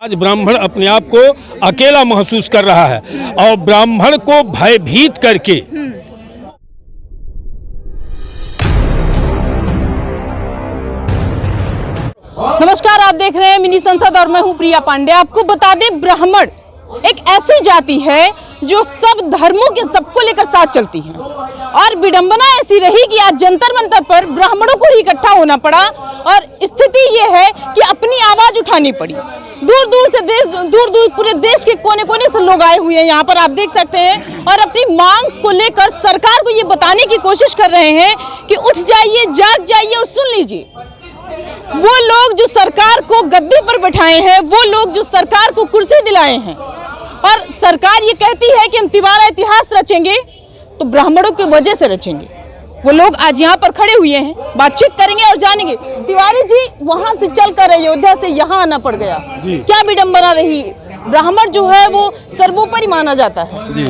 आज ब्राह्मण अपने आप को अकेला महसूस कर रहा है और ब्राह्मण को भयभीत करके नमस्कार, आप देख रहे हैं मिनी संसद और मैं हूं प्रिया पांडे। आपको बता दें, ब्राह्मण एक ऐसी जाति है जो सब धर्मों के सबको लेकर साथ चलती है और विडंबना ऐसी रही कि आज जंतर मंतर पर ब्राह्मणों को ही इकट्ठा होना पड़ा और स्थिति ये है कि अपनी आवाज उठानी पड़ी। दूर दूर पूरे देश के कोने कोने से लोग आए हुए हैं यहाँ पर, आप देख सकते हैं, और अपनी मांग को लेकर सरकार को ये बताने की कोशिश कर रहे हैं कि उठ जाइए, जाग जाइए और सुन लीजिए। वो लोग जो सरकार को गद्दी पर बैठाए हैं, वो लोग जो सरकार को कुर्सी दिलाए हैं, और सरकार ये कहती है कि हम तिवारा इतिहास रचेंगे, तो ब्राह्मणों की वजह से रचेंगे। वो लोग आज यहाँ पर खड़े हुए हैं, बातचीत करेंगे और जानेंगे। तिवारी जी, वहां से चलकर अयोध्या से यहाँ आना पड़ गया, क्या विडंबना रही? ब्राह्मण जो है वो सर्वोपरि माना जाता है जी।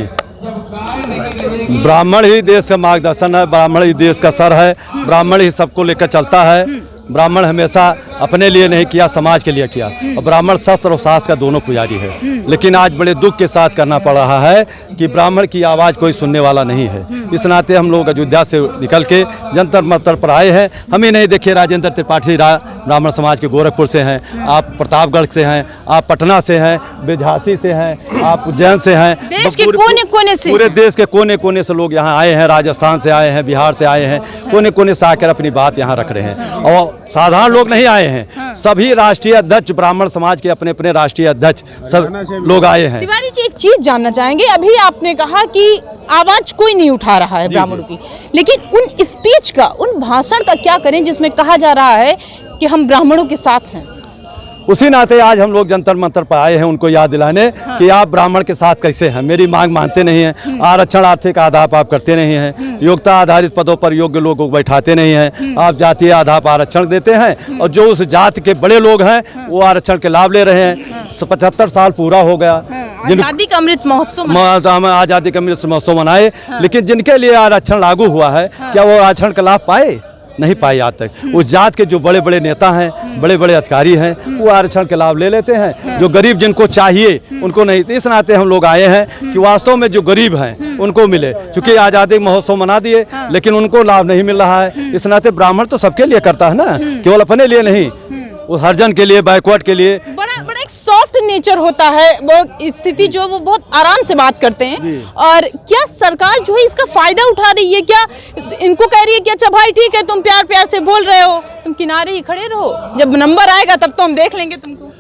ब्राह्मण ही देश का मार्गदर्शन है, ब्राह्मण ही देश का सर है, ब्राह्मण ही सबको लेकर चलता है। ब्राह्मण हमेशा अपने लिए नहीं किया, समाज के लिए किया, और ब्राह्मण शस्त्र और साहस का दोनों पुजारी है। लेकिन आज बड़े दुख के साथ करना पड़ रहा है कि ब्राह्मण की आवाज़ कोई सुनने वाला नहीं है। इस नाते हम लोग अयोध्या से निकल के जंतर मंतर पर आए हैं। हम ही नहीं, देखिए, राजेंद्र त्रिपाठी ब्राह्मण समाज के गोरखपुर से हैं, आप प्रतापगढ़ से हैं, आप पटना से हैं, झांसी से हैं, आप उज्जैन से हैं, देश के कोने कोने से, पूरे देश के कोने कोने से लोग यहाँ आए हैं, राजस्थान से आए हैं, बिहार से आए हैं, कोने कोने से आकर अपनी बात यहाँ रख रहे हैं। और साधारण लोग नहीं आए हैं, सभी राष्ट्रीय अध्यक्ष ब्राह्मण समाज के अपने अपने राष्ट्रीय अध्यक्ष सब लोग आए हैं। तिवारी जी, एक चीज जानना चाहेंगे, अभी आपने कहा कि आवाज कोई नहीं उठा रहा है ब्राह्मणों की, लेकिन उन स्पीच का, उन भाषण का क्या करें जिसमें कहा जा रहा है कि हम ब्राह्मणों के साथ हैं? उसी नाते आज हम लोग जंतर मंतर पर आए हैं उनको याद दिलाने कि आप ब्राह्मण के साथ कैसे हैं। मेरी मांग मानते नहीं हैं, आरक्षण आर्थिक आधार पर आप करते नहीं हैं, योग्यता आधारित पदों पर योग्य लोगों को बैठाते नहीं हैं, आप जातीय आधार पर आरक्षण देते हैं, और जो उस जाति के बड़े लोग हैं वो आरक्षण के लाभ ले रहे हैं। 75 साल पूरा हो गया आजादी का अमृत महोत्सव, आजादी का अमृत महोत्सव मनाए, लेकिन जिनके लिए आरक्षण लागू हुआ है, क्या वो आरक्षण का लाभ पाए? नहीं पाई आज तक। उस जात के जो बड़े बड़े नेता हैं, बड़े बड़े अधिकारी हैं, वो आरक्षण के लाभ ले लेते हैं, जो गरीब जिनको चाहिए उनको नहीं। इस नाते हम लोग आए हैं कि वास्तव में जो गरीब हैं उनको मिले, क्योंकि आज़ादी महोत्सव मना दिए लेकिन उनको लाभ नहीं मिल रहा है। इस नाते ब्राह्मण तो सबके लिए करता है ना, केवल अपने लिए नहीं, वो हरिजन के लिए, बैकवर्ड के लिए। बड़ा एक सॉफ्ट नेचर होता है, वो स्थिति जो वो बहुत आराम से बात करते हैं। और क्या सरकार जो है इसका फायदा उठा रही है? क्या इनको कह रही है कि अच्छा भाई ठीक है, तुम प्यार प्यार से बोल रहे हो, तुम किनारे ही खड़े रहो, जब नंबर आएगा तब तो हम देख लेंगे तुमको?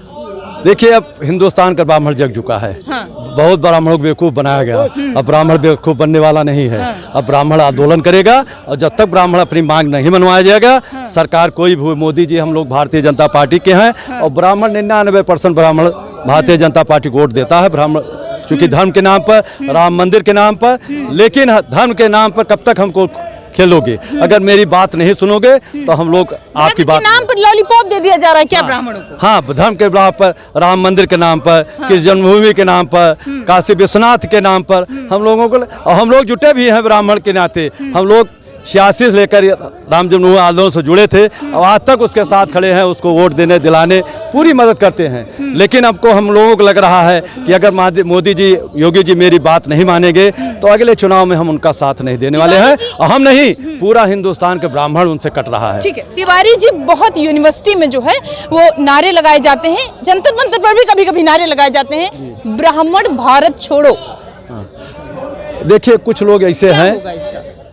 देखिए, अब हिंदुस्तान का ब्राह्मण जग चुका है, बहुत ब्राह्मणों को बेवकूफ़ बनाया गया। अब ब्राह्मण बेवकूफ़ बनने वाला नहीं है। अब ब्राह्मण आंदोलन करेगा, और जब तक ब्राह्मण अपनी मांग नहीं मनवाया जाएगा, सरकार कोई भी, मोदी जी, हम लोग भारतीय जनता पार्टी के हैं, और ब्राह्मण 99% ब्राह्मण भारतीय जनता पार्टी को वोट देता है। ब्राह्मण चूँकि धर्म के नाम पर, राम मंदिर के नाम पर, लेकिन धर्म के नाम पर कब तक हमको खेलोगे? अगर मेरी बात नहीं सुनोगे तो हम लोग आपकी बात, नाम पर लॉलीपॉप दे दिया जा रहा है क्या ब्राह्मणों को? हाँ, धर्म के नाम पर, राम मंदिर के नाम पर, किस जन्मभूमि के नाम पर, काशी विश्वनाथ के नाम पर हम लोगों को, और हम लोग जुटे भी हैं ब्राह्मण के नाते। हम लोग 86 से लेकर राम जन्मभूमि आंदोलन से जुड़े थे, और आज तक उसके साथ खड़े हैं, उसको वोट देने दिलाने पूरी मदद करते हैं। लेकिन अब को हम लोगों को लग रहा है कि अगर मोदी जी, योगी जी मेरी बात नहीं मानेंगे तो अगले चुनाव में हम उनका साथ नहीं देने वाले हैं, और हम नहीं, पूरा हिंदुस्तान के ब्राह्मण उनसे कट रहा है। ठीक है तिवारी जी, बहुत यूनिवर्सिटी में जो है वो नारे लगाए जाते हैं, जंतर मंतर पर भी कभी कभी नारे लगाए जाते हैं, ब्राह्मण भारत छोड़ो। देखिए, कुछ लोग ऐसे हैं,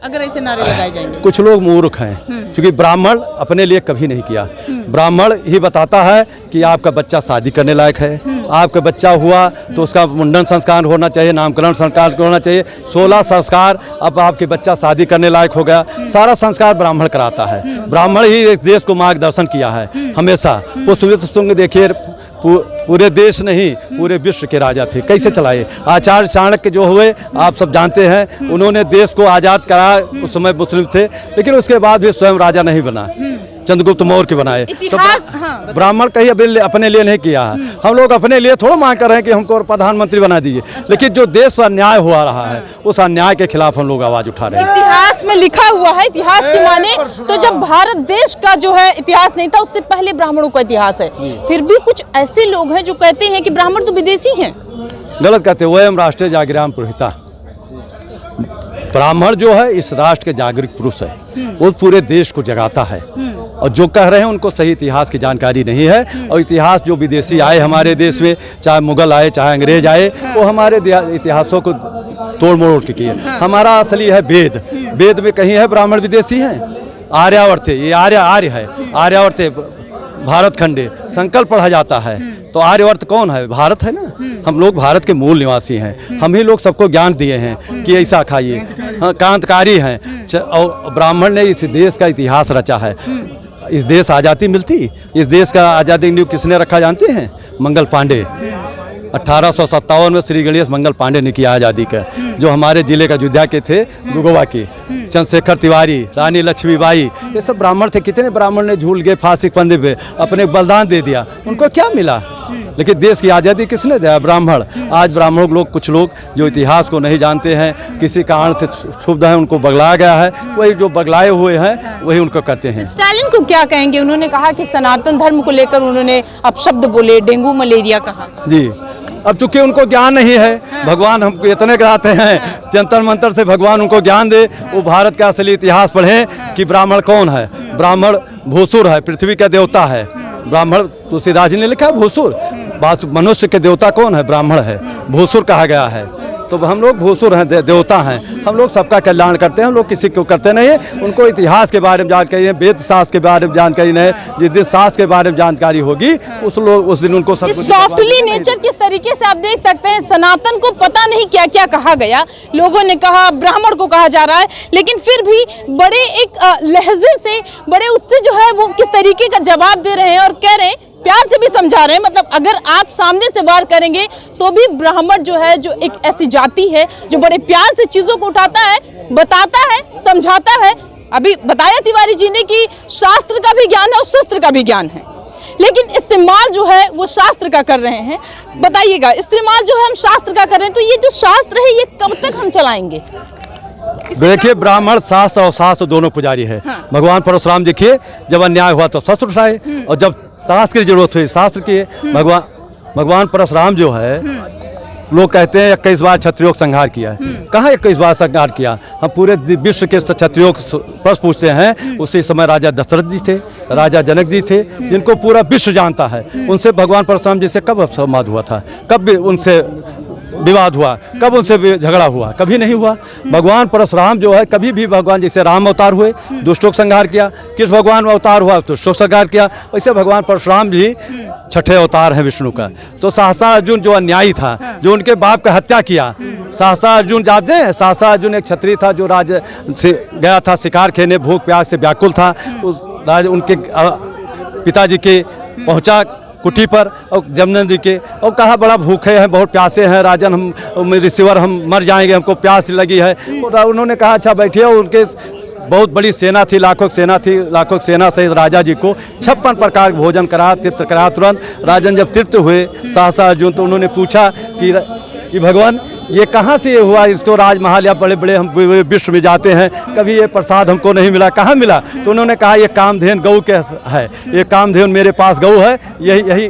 अगर ऐसे नारे लगाए जाएंगे, कुछ लोग मूर्ख हैं, क्योंकि ब्राह्मण अपने लिए कभी नहीं किया। ब्राह्मण ही बताता है कि आपका बच्चा शादी करने लायक है, आपका बच्चा हुआ तो उसका मुंडन संस्कार होना चाहिए, नामकरण संस्कार होना चाहिए, 16 संस्कार, अब आपके बच्चा शादी करने लायक हो गया, सारा संस्कार ब्राह्मण कराता है। ब्राह्मण ही इस देश को मार्गदर्शन किया है हमेशा। पुष्पवित्र शुंग देखिए, पूरे देश नहीं, पूरे विश्व के राजा थे, कैसे चलाए? आचार्य चाणक्य जो हुए आप सब जानते हैं, उन्होंने देश को आज़ाद करा, उस समय मुस्लिम थे, लेकिन उसके बाद भी स्वयं राजा नहीं बना, चंद्रगुप्त मौर्य के बनाए। इतिहास, हाँ, ब्राह्मण कहीं अपने लिए नहीं किया है। हम लोग अपने लिए थोड़ा मांग कर रहे हैं कि हमको प्रधानमंत्री बना दीजिए, लेकिन जो देश पर अन्याय हुआ रहा है उस अन्याय के खिलाफ हम लोग आवाज उठा रहे हैं। इतिहास में लिखा हुआ है, इतिहास की माने तो जब भारत देश का जो है इतिहास नहीं था उससे पहले ब्राह्मणों का इतिहास है। फिर भी कुछ ऐसे लोग हैं जो कहते हैं कि ब्राह्मण तो विदेशी हैं। गलत कहते हुए हम राष्ट्रीय जागृति पुरोहिता। ब्राह्मण जो है इस राष्ट्र के जागरूक पुरुष है, वो पूरे देश को जगाता है। और जो कह रहे हैं उनको सही इतिहास की जानकारी नहीं है। और इतिहास जो विदेशी आए हमारे देश में, चाहे मुगल आए चाहे अंग्रेज आए, वो हमारे इतिहासों को तोड़ मोड़ के किए। हमारा असली है वेद। वेद में कहीं है ब्राह्मण विदेशी हैं? आर्यावर्त है, ये आर्य है, आर्यावर्त है, भारत खंडे संकल्प पढ़ा जाता है। तो आर्यावर्त कौन है? भारत है ना। हम लोग भारत के मूल निवासी हैं। हम ही लोग सबको ज्ञान दिए हैं कि ऐसा खाइए। हाँ, क्रांतिकारी हैं। और ब्राह्मण ने इस देश का इतिहास रचा है। इस देश आज़ादी मिलती, इस देश का आज़ादी न्यू किसने रखा जानते हैं? मंगल पांडे। 1857 में श्री गणेश मंगल पांडे ने किया आज़ादी का, जो हमारे जिले का अयोध्या के थे, दुगोवा के। चंद्रशेखर तिवारी, रानी लक्ष्मीबाई, ये सब ब्राह्मण थे। कितने ब्राह्मण ने झूल गए फांसी के फंदे पे, अपने बलिदान दे दिया। उनको क्या मिला? लेकिन देश की आज़ादी किसने दिया? ब्राह्मण। आज ब्राह्मण लोग, कुछ लोग जो इतिहास को नहीं जानते हैं, किसी कारण से क्षुब्ध है, उनको बगलाया गया है। वही जो बगलाए हुए हैं वही उनको करते हैं। स्टालिन को क्या कहेंगे? उन्होंने कहा कि सनातन धर्म को लेकर उन्होंने अपशब्द बोले, डेंगू मलेरिया कहा। जी, अब चूंकि उनको ज्ञान नहीं है, भगवान हमको इतने कराते हैं, जंतर मंतर से भगवान उनको ज्ञान दे, वो भारत का असली इतिहास पढ़ें कि ब्राह्मण कौन है। ब्राह्मण भूसुर है, पृथ्वी का देवता है। ब्राह्मण तुलसीदास जी ने लिखा है भूसुर। बात मनुष्य के देवता कौन है? ब्राह्मण है, भूसुर कहा गया है। तो हम लोग भूसुर हैं, देवता हैं। हम लोग सबका कल्याण करते हैं, हम लोग किसी को करते नहीं है। उनको इतिहास के बारे में जानकारी है, वेद शास्त्र के बारे में जानकारी नहीं है। जिस दिन शास्त्र के बारे में जानकारी होगी उस दिन उनको सब सॉफ्टली नेचर किस तरीके से आप देख सकते हैं। सनातन को पता नहीं क्या क्या कहा गया, लोगों ने कहा, ब्राह्मण को कहा जा रहा है, लेकिन फिर भी बड़े एक लहजे से, बड़े उससे जो है वो किस तरीके का जवाब दे रहे हैं और कह रहे हैं, प्यार से भी समझा रहे हैं। मतलब अगर आप सामने से वार करेंगे तो भी ब्राह्मण जो है, जो एक ऐसी जाति है जो बड़े प्यार से चीजों को उठाता है, बताता है, समझाता है। अभी बताया तिवारी जी ने कि शास्त्र का भी ज्ञान है और शस्त्र का भी ज्ञान है, लेकिन इस्तेमाल जो है वो शास्त्र का कर रहे हैं। बताइएगा, इस्तेमाल जो है हम शास्त्र का कर रहे हैं, तो ये जो शास्त्र है ये कब तक हम चलाएंगे? देखिए, ब्राह्मण शास्त्र और शास्त्र दोनों पुजारी है। हाँ। भगवान परशुराम देखिए, जब अन्याय हुआ तो शस्त्र उठाए, और जब शास्त्र की जरूरत हुई शास्त्र की। भगवान परशुराम जो है, लोग कहते हैं 21 बार क्षत्रियों का संहार किया है। कहाँ 21 बार संहार किया? हम पूरे विश्व के क्षत्रियों को प्रश्न पूछते हैं। उसी समय राजा दशरथ जी थे, राजा जनक जी थे, जिनको पूरा विश्व जानता है। उनसे भगवान परशुराम जी से कब संवाद हुआ था? कब उनसे विवाद हुआ? कब उनसे झगड़ा हुआ? कभी नहीं हुआ। भगवान परशुराम जो है, कभी भी भगवान जैसे राम अवतार हुए, दुष्टों का संहार किया। किस भगवान अवतार हुआ? दुष्टों का संहार किया। वैसे भगवान परशुराम भी छठे अवतार है विष्णु का। तो सहसा अर्जुन जो अन्यायी था, जो उनके बाप का हत्या किया, सहसा अर्जुन जानते हैं? सहसा अर्जुन एक क्षत्रिय था जो राज से गया था शिकार खेलने, भूख प्यास से व्याकुल था। उस राज उनके पिताजी के पहुंचा कुटी पर, और जमुना नदी के, और कहा बड़ा भूखे हैं, बहुत प्यासे हैं राजन, हम ऋषिवर हम मर जाएंगे, हमको प्यास लगी है। उन्होंने कहा अच्छा बैठिए। उनके बहुत बड़ी सेना थी, लाखों की सेना से राजा जी को 56 प्रकार भोजन करा, तृप्त करा। तुरंत राजन जब तृप्त हुए सहसा अर्जुन, तो उन्होंने पूछा कि भगवान ये कहाँ से ये हुआ? इसको राजमहल या बड़े बड़े हम विश्व में जाते हैं, कभी ये प्रसाद हमको नहीं मिला, कहाँ मिला? तो उन्होंने कहा ये कामधेन गऊ के है, ये कामधेन मेरे पास गऊ है, यही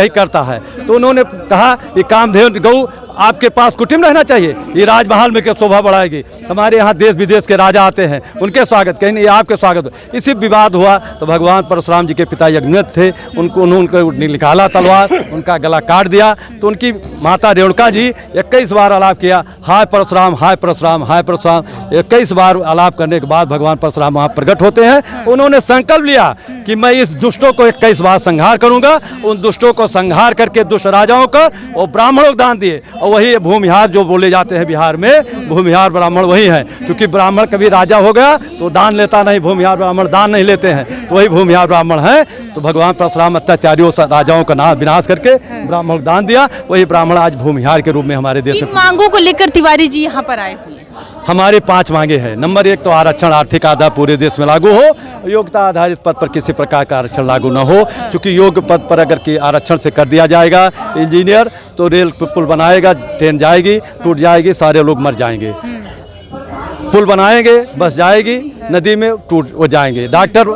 करता है। तो उन्होंने कहा ये कामधेन गऊ आपके पास कुटिम रहना चाहिए, ये राजमहल में क्या शोभा बढ़ाएगी? हमारे यहाँ देश विदेश के राजा आते हैं, उनके स्वागत कहीं नहीं, आपके स्वागत। इसी विवाद हुआ तो भगवान परशुराम जी के पिता यज्ञनाथ थे, उनको निकाला तलवार, उनका गला काट दिया। तो उनकी माता रेणुका जी 21 बार आलाप किया, हाय परशुराम, हाय परशुराम, हाय परशुराम। 21 बार आलाप करने के बाद भगवान परशुराम वहाँ प्रकट होते हैं। उन्होंने संकल्प लिया कि मैं इस दुष्टों को 21 बार संहार करूँगा। उन दुष्टों को संहार करके दुष्ट राजाओं को और ब्राह्मणों को दान दिए। और वही भूमिहार जो बोले जाते हैं बिहार में, भूमिहार ब्राह्मण वही है। क्योंकि ब्राह्मण कभी राजा हो गया तो दान लेता नहीं, भूमिहार ब्राह्मण दान नहीं लेते हैं, तो वही भूमिहार ब्राह्मण है। तो भगवान परशुराम अत्याचारियों राजाओं का नाश विनाश करके ब्राह्मण को दान दिया। वही ब्राह्मण आज भूमिहार के रूप में हमारे देश में। मांगों को लेकर तिवारी जी यहाँ पर आए हुए, हमारे 5 मांगे हैं। नंबर 1 तो आरक्षण आर्थिक आधार पूरे देश में लागू हो, योग्यता आधारित पद पर किसी प्रकार का आरक्षण लागू न हो, क्योंकि योग्य पद पर अगर कि आरक्षण से कर दिया जाएगा इंजीनियर तो रेल पुल बनाएगा, ट्रेन जाएगी, टूट जाएगी, सारे लोग मर जाएंगे। पुल बनाएंगे, बस जाएगी नदी में, टूट हो जाएंगे। डॉक्टर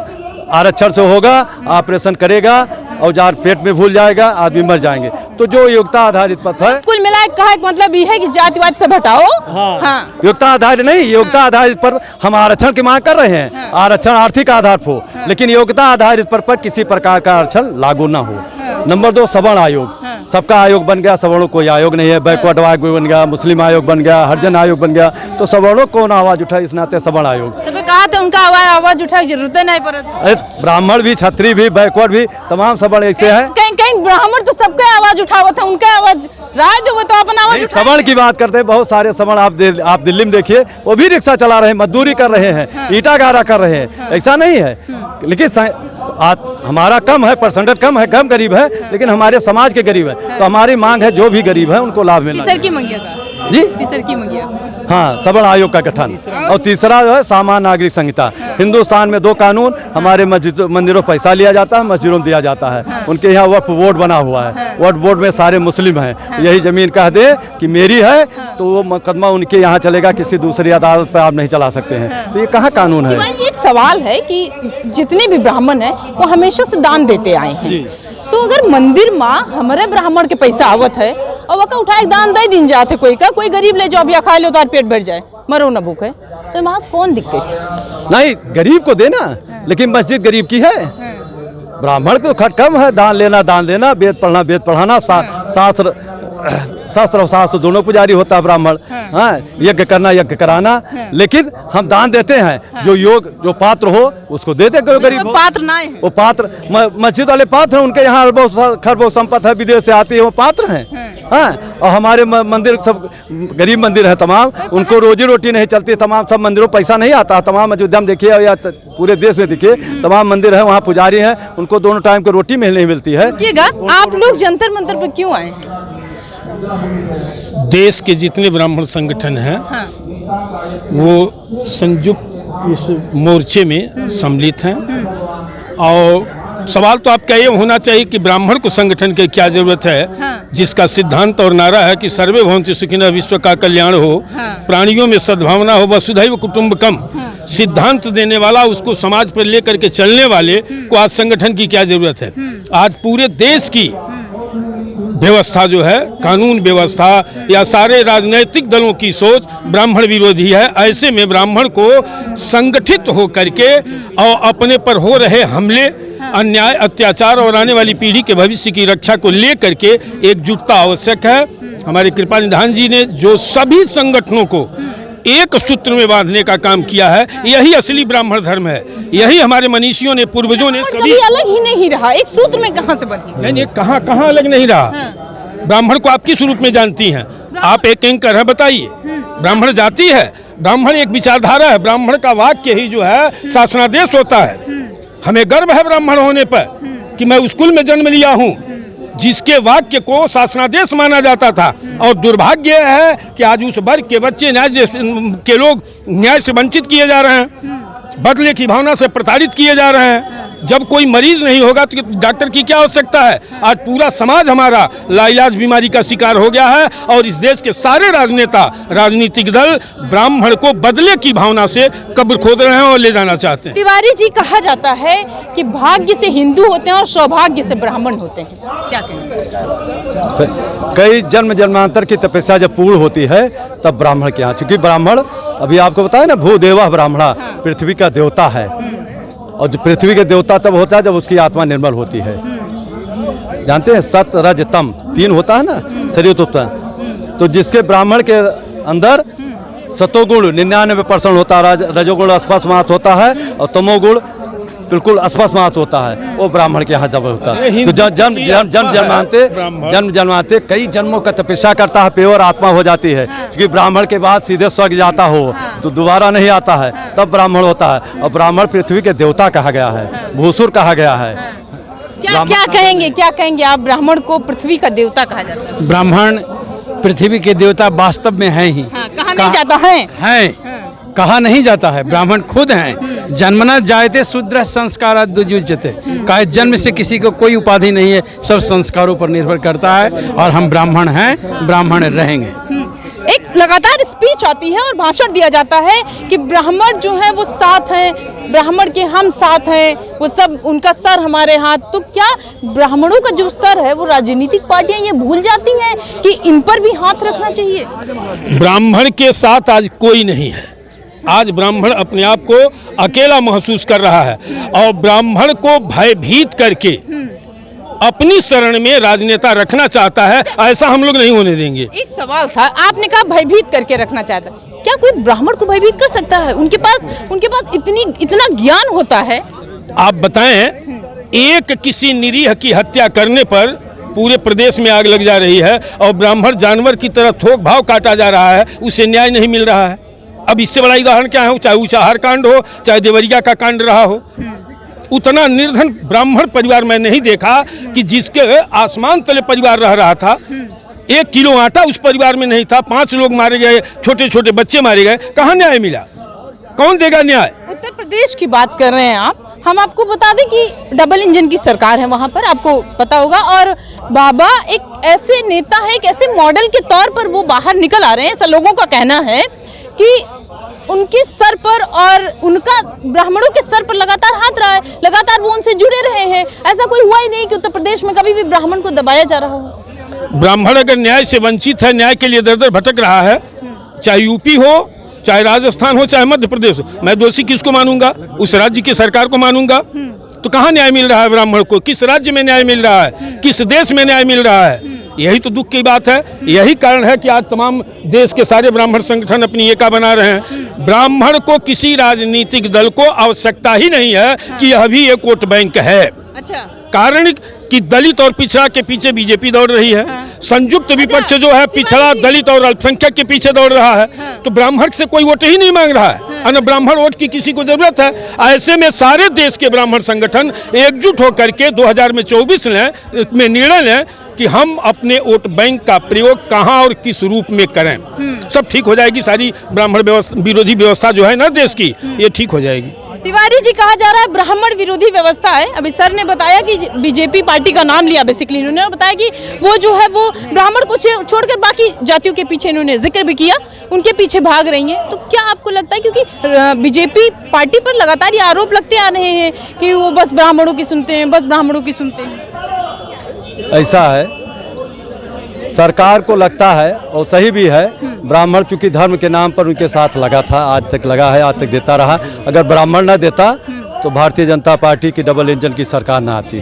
आरक्षण से होगा, ऑपरेशन करेगा, औजार पेट में भूल जाएगा, आदमी मर जाएंगे। तो जो योग्यता आधारित पद है, कुल मिला कहा मतलब ये है कि जातिवाद से हटाओ। हाँ। योग्यता आधारित नहीं, योग्यता आधारित पर हम आरक्षण की मांग कर रहे हैं। आरक्षण आर्थिक आधार हो, लेकिन योग्यता आधारित पर किसी प्रकार का आरक्षण लागू ना हो। नंबर 2 सवर्ण आयोग, सबका आयोग बन गया, सवर्णों कोई आयोग नहीं है। बैकवर्ड आयोग बन गया, मुस्लिम आयोग बन गया, हरिजन आयोग बन गया, तो सवर्णों कौन आवाज उठाए, इस नाते सवर्ण आयोग। सबने कहा था उनका आवाज उठाए जरूरत नहीं पड़ती। ब्राह्मण भी, क्षत्रिय भी, बैकवर्ड भी, तमाम सवर्ण ऐसे हैं। कहीं कहीं ब्राह्मण तो सबका आवाज उठावा था, उनका आवाज राज दो तो अपना आवाज उठाए। सवर्ण की बात करते हैं, बहुत सारे सवर्ण आप दिल्ली में देखिए, वो भी रिक्शा चला रहे हैं, मजदूरी कर रहे हैं, ईटा गारा कर रहे हैं, ऐसा नहीं है। लेकिन हमारा कम है, परसेंटेज कम है, कम गरीब है, लेकिन हमारे समाज के गरीब है। तो हमारी मांग है जो भी गरीब है उनको लाभ मिलना तीसर की मंगिया का जी, तीसर की मंगिया। हाँ, सवर्ण आयोग का गठन। और तीसरा जो है सामान्य नागरिक संहिता। हिंदुस्तान में 2 कानून, हमारे मंदिरों पैसा लिया जाता है, मस्जिदों में दिया जाता है। उनके यहाँ वक्फ बोर्ड बना हुआ है, वक्फ बोर्ड में सारे मुस्लिम हैं। यही जमीन कह दे कि मेरी है तो वो मुकदमा उनके यहाँ चलेगा, किसी दूसरी अदालत पर आप नहीं चला सकते हैं। तो ये कहाँ कानून है? एक सवाल है कि जितने भी ब्राह्मण हैं वो हमेशा से दान देते आए हैं, तो अगर मंदिर माँ हमारे ब्राह्मण के पैसा आवत है और वह उठा एक दान दे दिन जाते, कोई गरीब ले जाओ भैया खा लो तो पेट भर जाए, मरो न भूखे, तो वहाँ कौन दिक्कत है? नहीं, गरीब को देना, लेकिन मस्जिद गरीब की है। ब्राह्मण को खट कम है, दान लेना, वेद पढ़ना, वेद पढ़ाना, शास्त्र और शास्त्र दोनों पुजारी होता है ब्राह्मण। हाँ, यज्ञ करना, यज्ञ कराना, लेकिन हम दान देते हैं। जो पात्र हो उसको देते, गरीब हो। पात्र ना है, वो पात्र मस्जिद वाले पात्र हैं, उनके यहाँ खरबों संपत्ति है, विदेश से आती है, वो पात्र हैं। हाँ, और हमारे मंदिर सब गरीब मंदिर है तमाम, उनको रोजी रोटी नहीं चलती। तमाम सब मंदिरों पैसा नहीं आता। तमाम अयोध्या में देखिए या पूरे देश में देखिए, तमाम मंदिर है, वहाँ पुजारी हैं, उनको दोनों टाइम की रोटी नहीं मिलती है। आप लोग जंतर मंतर पर क्यों आए हैं? देश के जितने ब्राह्मण संगठन हैं वो संयुक्त इस मोर्चे में सम्मिलित हैं। और सवाल तो आपका ये होना चाहिए कि ब्राह्मण को संगठन की क्या जरूरत है, जिसका सिद्धांत और नारा है कि सर्वे भवन्तु सुखिनः, विश्व का कल्याण हो, प्राणियों में सद्भावना हो, वसुधैव कुटुम्बकम सिद्धांत देने वाला, उसको समाज पर लेकर के चलने वाले को आज संगठन की क्या जरूरत है? आज पूरे देश की व्यवस्था जो है, कानून व्यवस्था या सारे राजनीतिक दलों की सोच ब्राह्मण विरोधी है। ऐसे में ब्राह्मण को संगठित हो करके और अपने पर हो रहे हमले, अन्याय, अत्याचार और आने वाली पीढ़ी के भविष्य की रक्षा को लेकर के एकजुटता आवश्यक है। हमारे कृपा निधान जी ने जो सभी संगठनों को एक सूत्र में बांधने का काम किया है, यही असली ब्राह्मण धर्म है। यही हमारे मनीषियों ने, पूर्वजों ने सभी अलग ही नहीं रहा, एक सूत्र में कहां से बंधी? नहीं, कहाँ अलग नहीं रहा। ब्राह्मण को आप किस रूप में जानती हैं? आप एक एंकर हैं, बताइए। ब्राह्मण जाति है, ब्राह्मण एक विचारधारा है, ब्राह्मण का वाक्य ही जो है शासनादेश होता है। हमें गर्व है ब्राह्मण होने पर कि मैं उस कुल में जन्म लिया हूँ जिसके वाक्य को शासनादेश माना जाता था। और दुर्भाग्य है कि आज उस वर्ग के बच्चे, न्याय के लोग न्याय से वंचित किए जा रहे हैं, बदले की भावना से प्रताड़ित किए जा रहे हैं। जब कोई मरीज नहीं होगा तो डॉक्टर की क्या आवश्यकता है? आज पूरा समाज हमारा लाइलाज बीमारी का शिकार हो गया है और इस देश के सारे राजनेता, राजनीतिक दल ब्राह्मण को बदले की भावना से कब्र खोद रहे हैं और ले जाना चाहते हैं। तिवारी जी, कहा जाता है कि भाग्य से हिंदू होते हैं और सौभाग्य से ब्राह्मण होते हैं, क्या कहें? कई जन्म जन्मांतर की तपस्या जब पूर्ण होती है तब ब्राह्मण के यहाँ, चूंकि ब्राह्मण अभी आपको बताया ना, भूदेवा ब्राह्मणा, पृथ्वी का देवता है। और जो पृथ्वी के देवता तब होता है जब उसकी आत्मा निर्मल होती है। जानते हैं, सत रज तम 3 होता है ना, शरीर होता है। तो जिसके ब्राह्मण के अंदर सतोगुण 99% होता है, रजोगुण स्पष्ट होता है और तमोगुण बिल्कुल अस्पष्ट होता है, वो ब्राह्मण के यहाँ जब होता है। तो जन्म जन्माते कई जन्मों का तपस्या करता है, प्योर आत्मा हो जाती है। क्योंकि ब्राह्मण के बाद सीधे स्वर्ग जाता हो तो दोबारा नहीं आता है, तब ब्राह्मण होता है। और ब्राह्मण पृथ्वी के देवता कहा गया है, भूसुर कहा गया है। क्या कहेंगे आप? ब्राह्मण को पृथ्वी का देवता कहा जाता है। ब्राह्मण पृथ्वी के देवता वास्तव में हैं ही। कहाँ नहीं जाता है। हैं, कहा नहीं जाता है, ब्राह्मण खुद हैं। जन्मना जायते शूद्र संस्कार दुजुजते, कहा जन्म से किसी को कोई उपाधि नहीं है, सब संस्कारों पर निर्भर करता है। और हम ब्राह्मण हैं, ब्राह्मण रहेंगे। एक लगातार स्पीच आती है और भाषण दिया जाता है कि ब्राह्मण जो है वो साथ हैं, ब्राह्मण के हम साथ हैं, वो सब उनका सर हमारे हाथ। तो क्या ब्राह्मणों का जो सर है वो राजनीतिक पार्टियां ये भूल जाती हैं कि इन पर भी हाथ रखना चाहिए? ब्राह्मण के साथ आज कोई नहीं है। आज ब्राह्मण अपने आप को अकेला महसूस कर रहा है और ब्राह्मण को भयभीत करके अपनी शरण में राजनेता रखना चाहता है। ऐसा हम लोग नहीं होने देंगे। एक सवाल था, आपने कहा भयभीत करके रखना चाहता है, क्या कोई ब्राह्मण को भयभीत कर सकता है? उनके पास इतना ज्ञान होता है? आप बताएं, एक किसी निरीह की हत्या करने पर पूरे प्रदेश में आग लग जा रही है और ब्राह्मण जानवर की तरह थोक भाव काटा जा रहा है, उसे न्याय नहीं मिल रहा है। अब इससे बड़ा उदाहरण क्या हो? चाहे ऊंचाहार कांड हो, चाहे देवरिया का कांड रहा हो। उतना निर्धन ब्राह्मण परिवार मैं नहीं देखा कि जिसके आसमान तले परिवार रह रहा था। 1 किलो आटा उस परिवार में नहीं था। 5 लोग मारे गए, छोटे छोटे बच्चे मारे गए। कहाँ न्याय मिला? कौन देगा न्याय? उत्तर प्रदेश की बात कर रहे हैं आप। हम आपको बता दें कि डबल इंजन की सरकार है वहां पर, आपको पता होगा। और बाबा एक ऐसे नेता है, एक ऐसे मॉडल के तौर पर वो बाहर निकल आ रहे हैं। ऐसा लोगों का कहना है कि उनके सर पर और उनका ब्राह्मणों के सर पर लगातार हाथ रहा है, लगातार वो उनसे जुड़े रहे हैं। ऐसा कोई हुआ ही नहीं कि उत्तर प्रदेश में कभी भी ब्राह्मण को दबाया जा रहा हो। ब्राह्मण अगर न्याय से वंचित है, न्याय के लिए दर दर भटक रहा है, चाहे यूपी हो, चाहे राजस्थान हो, चाहे मध्य प्रदेश हो, मैं दोषी किसको मानूंगा? उस राज्य की सरकार को मानूंगा। तो कहाँ न्याय मिल रहा है ब्राह्मण को? किस राज्य में न्याय मिल रहा है? किस देश में न्याय मिल रहा है? यही तो दुख की बात है। यही कारण है कि आज तमाम देश के सारे ब्राह्मण संगठन अपनी एका बना रहे हैं। ब्राह्मण को किसी राजनीतिक दल को आवश्यकता ही नहीं है कि यह भी एक वोट बैंक है। अच्छा, कारण कि दलित और पिछड़ा के पीछे बीजेपी दौड़ रही है। संयुक्त विपक्ष जो है पिछड़ा, दलित और अल्पसंख्यक के पीछे दौड़ रहा है। तो ब्राह्मण से कोई वोट ही नहीं मांग रहा है। और ब्राह्मण वोट की किसी को जरूरत है? ऐसे में सारे देश के ब्राह्मण संगठन एकजुट होकर के 2024 में निर्णय लें कि हम अपने वोट बैंक का प्रयोग कहां और किस रूप में करें। सब ठीक हो जाएगी। सारी ब्राह्मण विरोधी व्यवस्था जो है ना देश की, ये ठीक हो जाएगी। तिवारी जी, कहा जा रहा है ब्राह्मण विरोधी व्यवस्था है। अभी सर ने बताया कि बीजेपी पार्टी का नाम लिया, बेसिकली इन्होंने बताया कि वो जो है वो ब्राह्मण को छोड़कर बाकी जातियों के पीछे इन्होंने जिक्र भी किया, उनके पीछे भाग रही हैं। तो क्या आपको लगता है, क्योंकि बीजेपी पार्टी पर लगातार ये आरोप लगते आ रहे हैं कि वो बस ब्राह्मणों की सुनते हैं, बस ब्राह्मणों की सुनते हैं? ऐसा है, सरकार को लगता है और सही भी है, ब्राह्मण चूंकि धर्म के नाम पर उनके साथ लगा था, आज तक लगा है, आज तक देता रहा। अगर ब्राह्मण ना देता तो भारतीय जनता पार्टी की डबल इंजन की सरकार ना आती।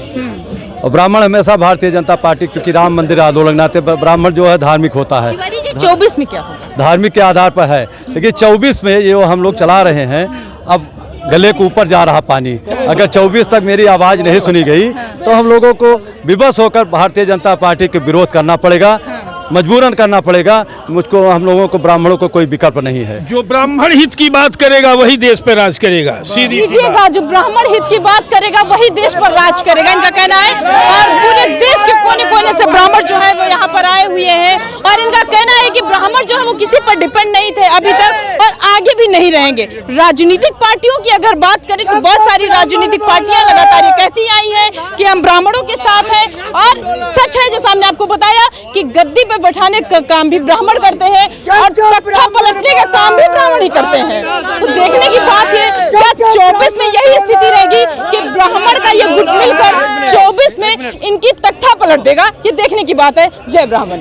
और ब्राह्मण हमेशा भारतीय जनता पार्टी, क्योंकि राम मंदिर आंदोलन नाते ब्राह्मण जो है धार्मिक होता है। तिवारी जी, 24 में क्या होगा? धार्मिक के आधार पर है, लेकिन 24 में ये हम लोग चला रहे हैं। अब गले के ऊपर जा रहा पानी। अगर 24 तक मेरी आवाज़ नहीं सुनी गई तो हम लोगों को विवश होकर भारतीय जनता पार्टी के विरोध करना पड़ेगा, मजबूरन करना पड़ेगा। मुझको, हम लोगों को, ब्राह्मणों को कोई विकल्प नहीं है। जो ब्राह्मण हित की बात करेगा वही देश पर राज करेगा। सीधी सी बात। जो ब्राह्मण हित की बात करेगा वही देश पर राज करेगा, इनका कहना है। और पूरे देश के कोने कोने से ब्राह्मण जो है वो यहाँ पर आए हुए हैं और इनका कहना है कि ब्राह्मण जो है वो किसी पर डिपेंड नहीं थे अभी तक और आगे भी नहीं रहेंगे। राजनीतिक पार्टियों की अगर बात करें तो बहुत सारी राजनीतिक पार्टियां लगातार ये कहती आई हैं कि हम ब्राह्मणों के साथ हैं। और सच है, जैसा हमने आपको बताया कि गद्दी पे बैठाने का काम भी ब्राह्मण करते हैं और तख्ता पलटने का काम भी ब्राह्मण ही करते हैं। तो देखने की बात है क्या 24 में यही स्थिति रहेगी कि ब्राह्मण का ये गुट मिलकर 24 में इनकी तख्ता पलट देगा? ये देखने की बात है। जय ब्राह्मण।